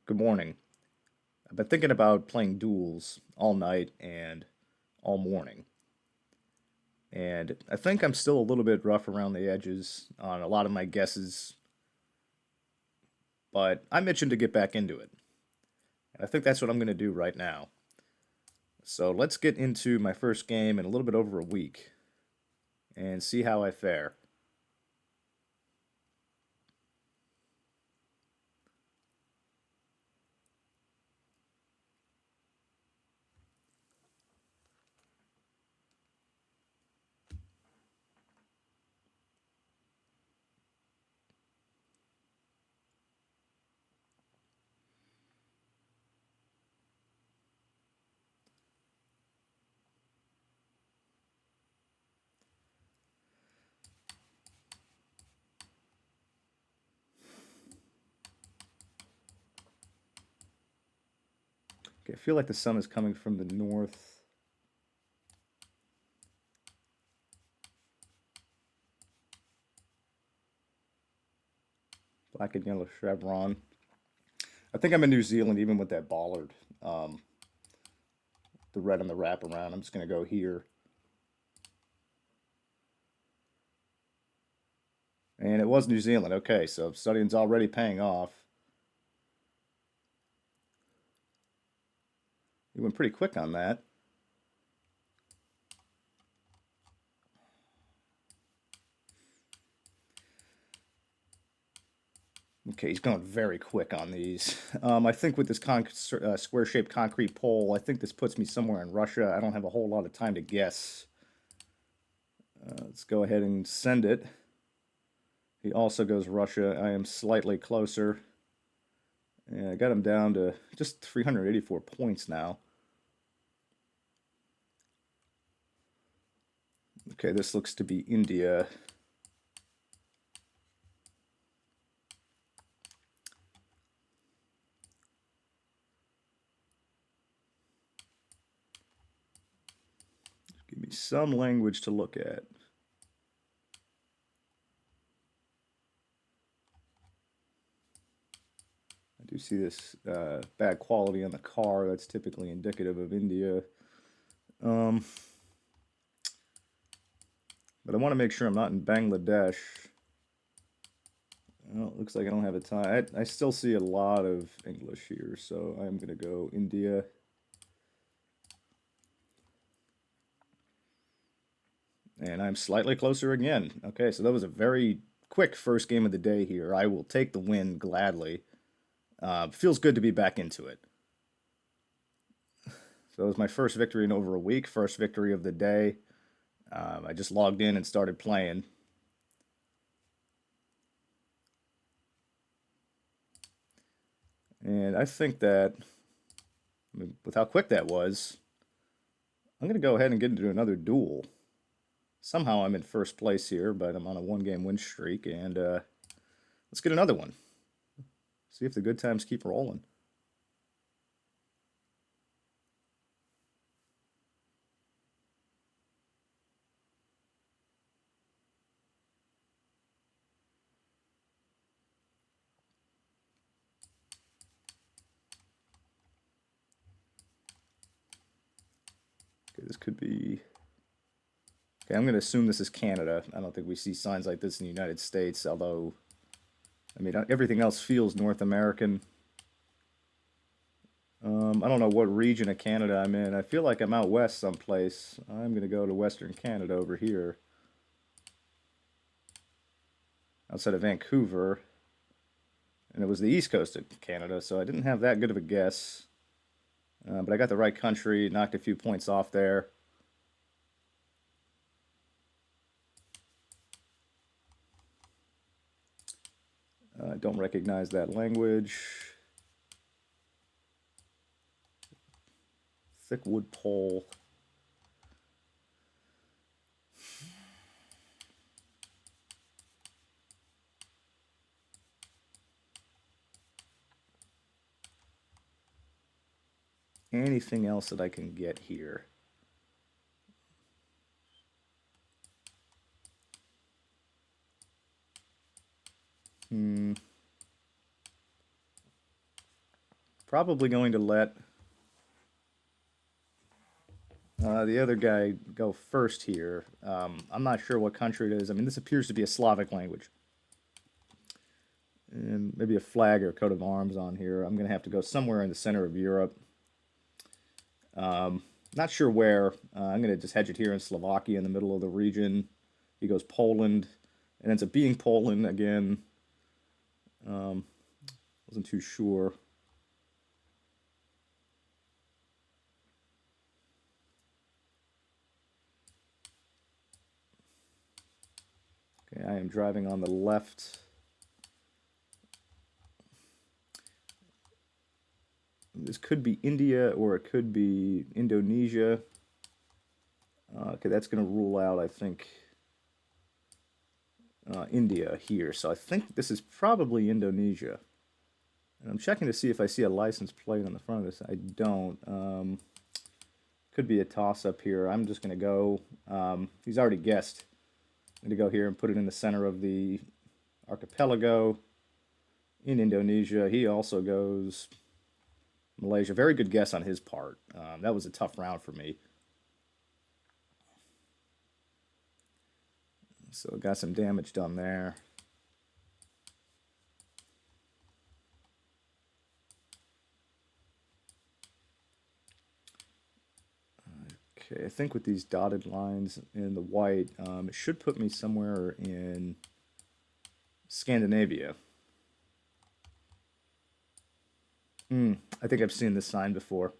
Good morning. I've been thinking about playing duels all night and all morning. And I think I'm still a little bit rough around the edges on a lot of my guesses, but I'm itching to get back into it. And I think that's what I'm going to do right now. So let's get into my first game in a little bit over a week and see how I fare. Okay, I feel like the sun is coming from the north. Black and yellow chevron. I think I'm in New Zealand even with that bollard. Um, the red on the wraparound. I'm just going to go here. And it was New Zealand. Okay, so studying's already paying off. You went pretty quick on that. Okay, he's going very quick on these. I think with this square-shaped concrete pole, I think this puts me somewhere in Russia. I don't have a whole lot of time to guess. Let's go ahead and send it. He also goes Russia. I am slightly closer. And I got him down to just 384 points now. Okay, this looks to be India. Give me some language to look at. I do see this bad quality on the car. That's typically indicative of India. Um, but I want to make sure I'm not in Bangladesh. Well, it looks like I don't have a tie. I still see a lot of English here, so I'm going to go India. And I'm slightly closer again. Okay, so that was a very quick first game of the day here. I will take the win gladly. Feels good to be back into it. So it was my first victory in over a week, first victory of the day. I just logged in and started playing. And I think that, I mean, with how quick that was, I'm going to go ahead and get into another duel. Somehow I'm in first place here, but I'm on a one-game win streak, and let's get another one. See if the good times keep rolling. Okay, this could be... Okay, I'm going to assume this is Canada. I don't think we see signs like this in the United States, although, I mean, everything else feels North American. I don't know what region of Canada I'm in. I feel like I'm out west someplace. I'm going to go to Western Canada over here, outside of Vancouver. And it was the east coast of Canada, so I didn't have that good of a guess. But I got the right country, knocked a few points off there. I don't recognize that language. Thick wood pole. Anything else that I can get here? Hmm. Probably going to let the other guy go first here. I'm not sure what country it is. I mean, this appears to be a Slavic language. And maybe a flag or a coat of arms on here. I'm going to have to go somewhere in the center of Europe. Not sure where. I'm going to just hedge it here in Slovakia in the middle of the region. He goes Poland. It ends up being Poland again. Wasn't too sure. Okay, I am driving on the left. This could be India or it could be Indonesia. Okay, that's going to rule out, I think, India here. So I think this is probably Indonesia. And I'm checking to see if I see a license plate on the front of this. I don't. Could be a toss-up here. I'm just going to go. He's already guessed. I'm going to go here and put it in the center of the archipelago in Indonesia. He also goes Malaysia. Very good guess on his part. That was a tough round for me. So got some damage done there. Okay, I think with these dotted lines in the white, it should put me somewhere in Scandinavia. I think I've seen this sign before.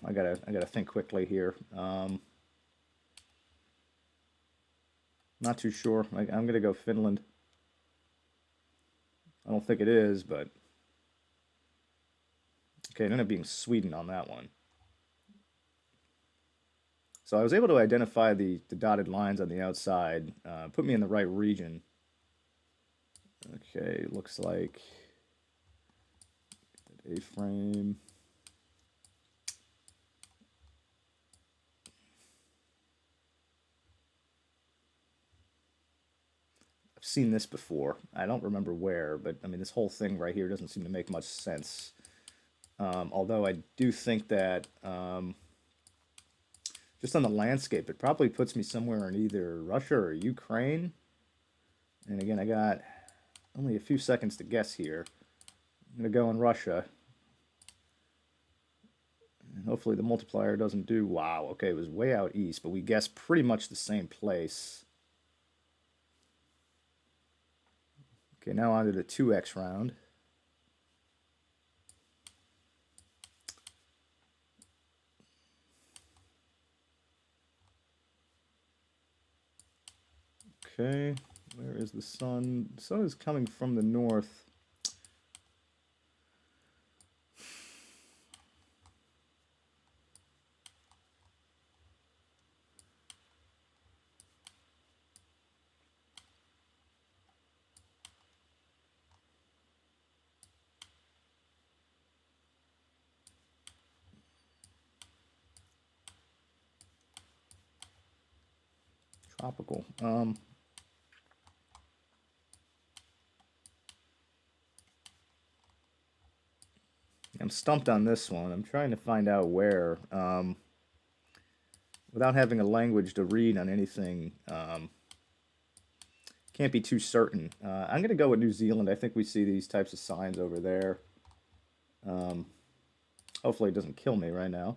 I gotta think quickly here. Not too sure. I'm gonna go Finland. I don't think it is, but okay, it ended up being Sweden on that one. So I was able to identify the dotted lines on the outside, put me in the right region. Okay, looks like A-frame. I've seen this before. I don't remember where, but I mean, this whole thing right here doesn't seem to make much sense. Although I do think that just on the landscape, it probably puts me somewhere in either Russia or Ukraine. And again, I got only a few seconds to guess here. I'm going to go in Russia. And hopefully the multiplier doesn't do... Wow, okay, it was way out east, but we guessed pretty much the same place. Okay, now on to the 2x round. Okay, where is the sun? The sun is coming from the north. Tropical. I'm stumped on this one. I'm trying to find out where. Without having a language to read on anything, can't be too certain. I'm going to go with New Zealand. I think we see these types of signs over there. Hopefully it doesn't kill me right now.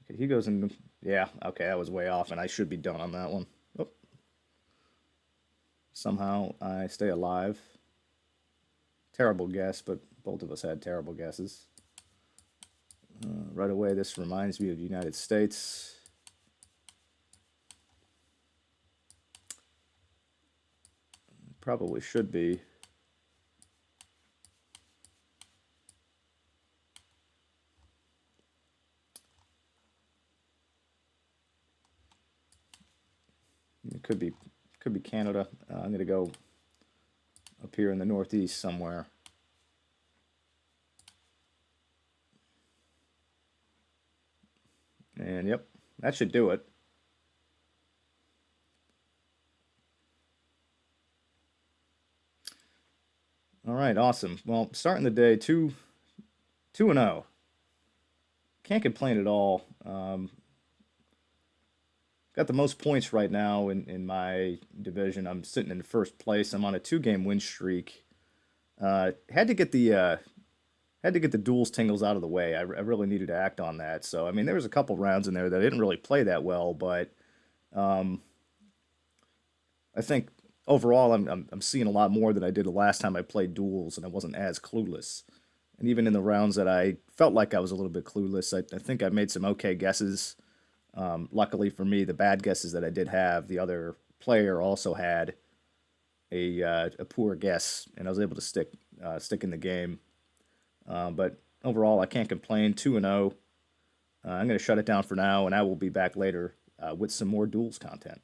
Okay, he goes in... Yeah, okay, that was way off, and I should be done on that one. Oh. Somehow I stay alive. Terrible guess, but both of us had terrible guesses. Right away, this reminds me of the United States. Probably should be. It could be Canada. I'm going to go up here in the northeast somewhere. And yep, that should do it. All right, awesome. Well, starting the day 2-0. Can't complain at all. Got the most points right now in my division. I'm sitting in first place. I'm on a 2-game win streak. Had to get the duels tingles out of the way. I really needed to act on that. So I mean, there was a couple rounds in there that I didn't really play that well, but um, I think overall I'm seeing a lot more than I did the last time I played duels, and I wasn't as clueless. And even in the rounds that I felt like I was a little bit clueless, I think I made some okay guesses. Luckily for me, the bad guesses that I did have, the other player also had a poor guess, and I was able to stick in the game. But overall, I can't complain. 2-0. I'm going to shut it down for now, and I will be back later with some more duels content.